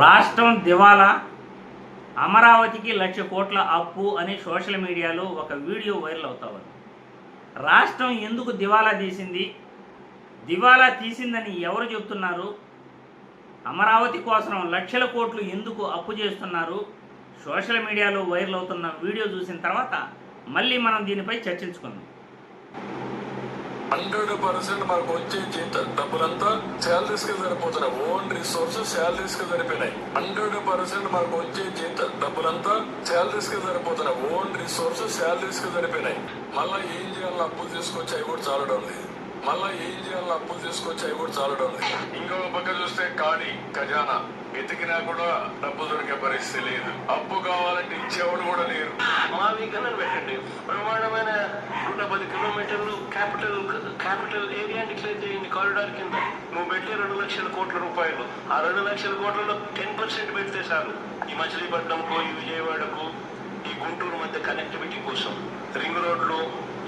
రాష్ట్రం దివాలా, అమరావతికి 1,00,000 కోట్ల అప్పు అని సోషల్ మీడియాలో ఒక వీడియో వైరల్ అవుతా ఉంది. రాష్ట్రం ఎందుకు దివాలా తీసింది, దివాలా తీసిందని ఎవరు చెప్తున్నారు, అమరావతి కోసం 1,00,000 కోట్లు ఎందుకు అప్పు చేస్తున్నారు, సోషల్ మీడియాలో వైరల్ అవుతున్న వీడియో చూసిన తర్వాత మళ్ళీ మనం దీనిపై చర్చించుకుందాం. 100% మనకు వచ్చే డబ్బులంతా శాలరీస్ కి సరిపోతున్నాయి. ఓన్ రిసోర్సెస్ శాలరీస్ కి సరిపోయినాయి. 100% మనకు వచ్చే డబ్బులంతా శాలరీస్ కి సరిపోతున్నాయి. ఓన్ రిసోర్సెస్ శాలరీస్ కి సరిపోయినాయి. మళ్ళా ఏం చేయాలని అప్పులు తీసుకొచ్చి అవి కూడా చాలడం లేదు. ఇంకొక పక్క చూస్తే ఖజానా వెతికినా కూడా డబ్బు దొరికే పరిస్థితి లేదు. అప్పు కావాలంటే ఇచ్చేవాడు కూడా లేరు. మావి గణన పెట్టండి, బ్రహ్మాండమైన 110 కిలోమీటర్లు క్యాపిటల్ ఏరియా డిక్లేర్ చేయండి కారిడార్ కింద. నువ్వు పెట్టే 2,00,000 కోట్ల రూపాయలు, ఆ 2,00,000 కోట్లలో 10% పెడితే చాలు. ఈ మచిలీపట్నంకు, ఈ విజయవాడకు, ఈ గుంటూరు మధ్య కనెక్టివిటీ కోసం, రింగ్ రోడ్లు,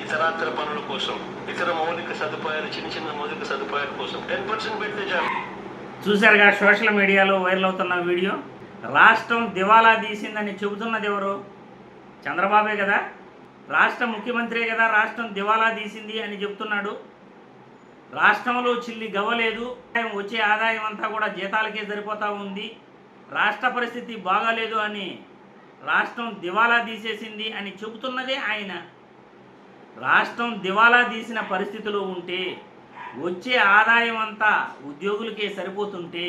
ఇతరాతర పనుల కోసం, ఇతర మౌలిక సదుపాయాలు, చిన్న మౌలిక సదుపాయాల కోసం 10% పెడితే చాలు. చూశారుగా సోషల్ మీడియాలో వైరల్ అవుతున్న వీడియో. రాష్ట్రం దివాలా తీసిందని చెబుతున్నది ఎవరు? చంద్రబాబే కదా, రాష్ట్ర ముఖ్యమంత్రే కదా రాష్ట్రం దివాలా తీసింది అని చెప్తున్నాడు. రాష్ట్రంలో చిల్లి గవ్వలేదు, వచ్చే ఆదాయం అంతా కూడా జీతాలకే సరిపోతూ ఉంది, రాష్ట్ర పరిస్థితి బాగాలేదు అని రాష్ట్రం దివాలా తీసేసింది అని చెబుతున్నదే ఆయన. రాష్ట్రం దివాలా తీసిన పరిస్థితిలో ఉంటే, వచ్చే ఆదాయం అంతా ఉద్యోగులకే సరిపోతుంటే,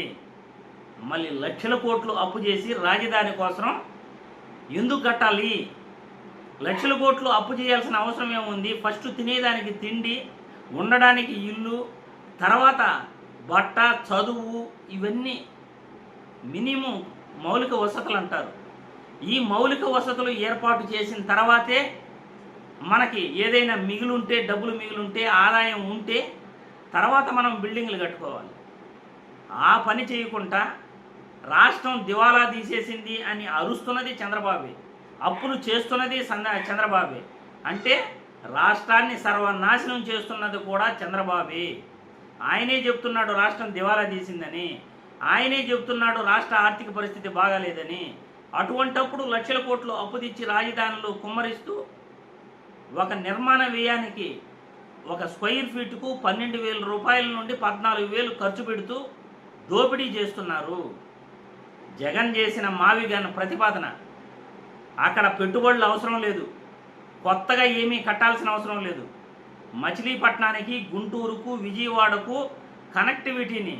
మళ్ళీ 1,00,000 కోట్లు అప్పు చేసి రాజధాని కోసం ఎందుకు కట్టాలి? 1,00,000 కోట్లు అప్పు చేయాల్సిన అవసరం ఏముంది? ఫస్ట్ తినేదానికి తిండి, ఉండడానికి ఇల్లు, తర్వాత బట్ట, చదువు, ఇవన్నీ మినిమం మౌలిక వసతులు అంటారు. ఈ మౌలిక వసతులు ఏర్పాటు చేసిన తర్వాతే మనకి ఏదైనా మిగిలుంటే, డబ్బులు మిగిలుంటే, ఆదాయం ఉంటే తర్వాత మనం బిల్డింగ్లు కట్టుకోవాలి. ఆ పని చేయకుండా రాష్ట్రం దివాలా తీసేసింది అని అరుస్తున్నది చంద్రబాబే, అప్పులు చేస్తున్నది చంద్రబాబే. అంటే రాష్ట్రాన్ని సర్వనాశనం చేస్తున్నది కూడా చంద్రబాబే. ఆయనే చెప్తున్నాడు రాష్ట్రం దివాలా తీసిందని, ఆయనే చెప్తున్నాడు రాష్ట్ర ఆర్థిక పరిస్థితి బాగాలేదని. అటువంటప్పుడు 1,00,000 కోట్లు అప్పు తెచ్చి రాజధానిలో కుమ్మరిస్తూ ఒక నిర్మాణ వ్యయానికి, ఒక స్క్వేర్ ఫీట్కు 12,000 రూపాయల నుండి 14,000 ఖర్చు పెడుతూ దోపిడీ చేస్తున్నారు. జగన్ చేసిన మావిగన్ ప్రతిపాదన, అక్కడ పెట్టుబడులు అవసరం లేదు, కొత్తగా ఏమీ కట్టాల్సిన అవసరం లేదు. మచిలీపట్నానికి, గుంటూరుకు, విజయవాడకు కనెక్టివిటీని,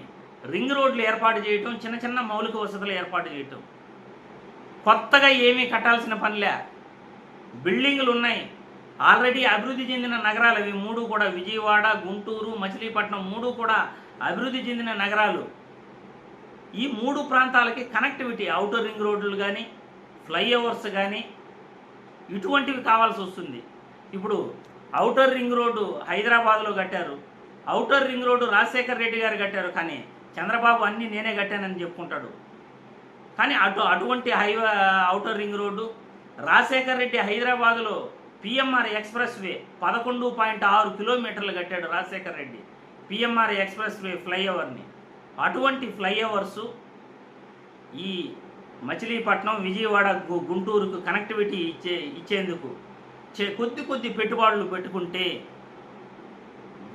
రింగ్ రోడ్లు ఏర్పాటు చేయటం, చిన్న మౌలిక వసతులు ఏర్పాటు చేయటం, కొత్తగా ఏమీ కట్టాల్సిన పనిలే. బిల్డింగులు ఉన్నాయి, ఆల్రెడీ అభివృద్ధి చెందిన నగరాలు అవి 3 కూడా. విజయవాడ, గుంటూరు, మచిలీపట్నం 3 కూడా అభివృద్ధి చెందిన నగరాలు. ఈ 3 ప్రాంతాలకి కనెక్టివిటీ, అవుటర్ రింగ్ రోడ్లు కానీ, ఫ్లైఓవర్స్ కానీ, ఇటువంటివి కావాల్సి వస్తుంది. ఇప్పుడు అవుటర్ రింగ్ రోడ్డు హైదరాబాద్లో కట్టారు, outer ring road Rajasekhar Reddy గారు కట్టారు, కానీ చంద్రబాబు అన్నీ నేనే కట్టానని చెప్పుకుంటాడు. కానీ అటువంటి outer ring road Rajasekhar Reddy హైదరాబాద్లో పిఎంఆర్ ఎక్స్ప్రెస్ వే 11.6 కిలోమీటర్లు కట్టాడు Rajasekhar Reddy, PMR expressway ఫ్లైఓవర్ని. అటువంటి ఫ్లైఓవర్సు ఈ మచిలీపట్నం, విజయవాడ, గుంటూరుకు కనెక్టివిటీ ఇచ్చేందుకు కొద్ది పెట్టుబడులు పెట్టుకుంటే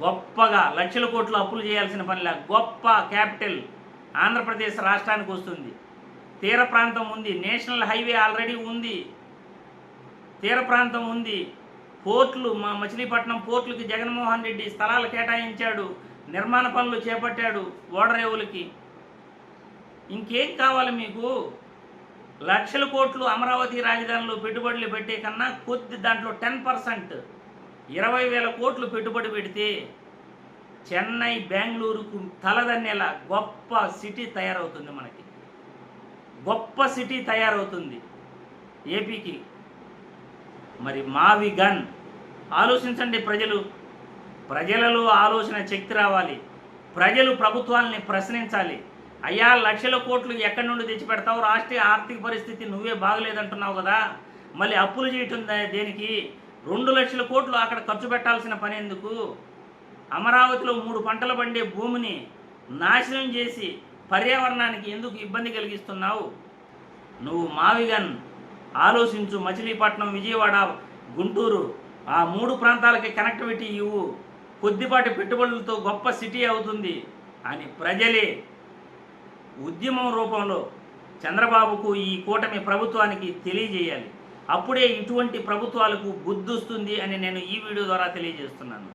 గొప్పగా 1,00,000 కోట్లు అప్పులు చేయాల్సిన పనిలా గొప్ప క్యాపిటల్ ఆంధ్రప్రదేశ్ రాష్ట్రానికి వస్తుంది. తీర ప్రాంతం ఉంది, నేషనల్ హైవే ఆల్రెడీ ఉంది, తీర ప్రాంతం ఉంది, పోర్టులు, మచిలీపట్నం పోర్టులకి జగన్మోహన్ రెడ్డి స్థలాలు కేటాయించాడు, నిర్మాణ పనులు చేపట్టాడు ఓడరేవులకి. ఇంకేం కావాలి మీకు? 1,00,000 కోట్లు అమరావతి రాజధానిలో పెట్టుబడులు పెట్టే కన్నా దాంట్లో 10%, 20,000 కోట్లు పెట్టుబడి పెడితే చెన్నై, బెంగళూరుకు తలదన్నేలా గొప్ప సిటీ తయారవుతుంది. మనకి గొప్ప సిటీ తయారవుతుంది ఏపీకి. మరి మావిగన్ ఆలోచించండి. ప్రజలలో ఆలోచన శక్తి రావాలి. ప్రజలు ప్రభుత్వాలని ప్రశ్నించాలి. అయ్యా, 1,00,000 కోట్లు ఎక్కడి నుండి తెచ్చిపెడతావు? రాష్ట్రీయ ఆర్థిక పరిస్థితి నువ్వే బాగలేదంటున్నావు కదా, మళ్ళీ అప్పులు చేయటం దేనికి? 2,00,000 కోట్లు అక్కడ ఖర్చు పెట్టాల్సిన పని ఎందుకు? అమరావతిలో 3 పంటలు పండే భూమిని నాశనం చేసి పర్యావరణానికి ఎందుకు ఇబ్బంది కలిగిస్తున్నావు? నువ్వు మావిగన్ ఆలోచించు. మచిలీపట్నం, విజయవాడ, గుంటూరు ఆ 3 ప్రాంతాలకి కనెక్టివిటీ ఇవ్వు. కొద్దిపాటి పెట్టుబడులతో గొప్ప సిటీ అవుతుంది అని ప్రజలే ఉద్యమం రూపంలో చంద్రబాబుకు, ఈ కూటమి ప్రభుత్వానికి తెలియజేయాలి. అప్పుడే ఇటువంటి ప్రభుత్వాలకు బుద్ధి వస్తుంది అని నేను ఈ వీడియో ద్వారా తెలియజేస్తున్నాను.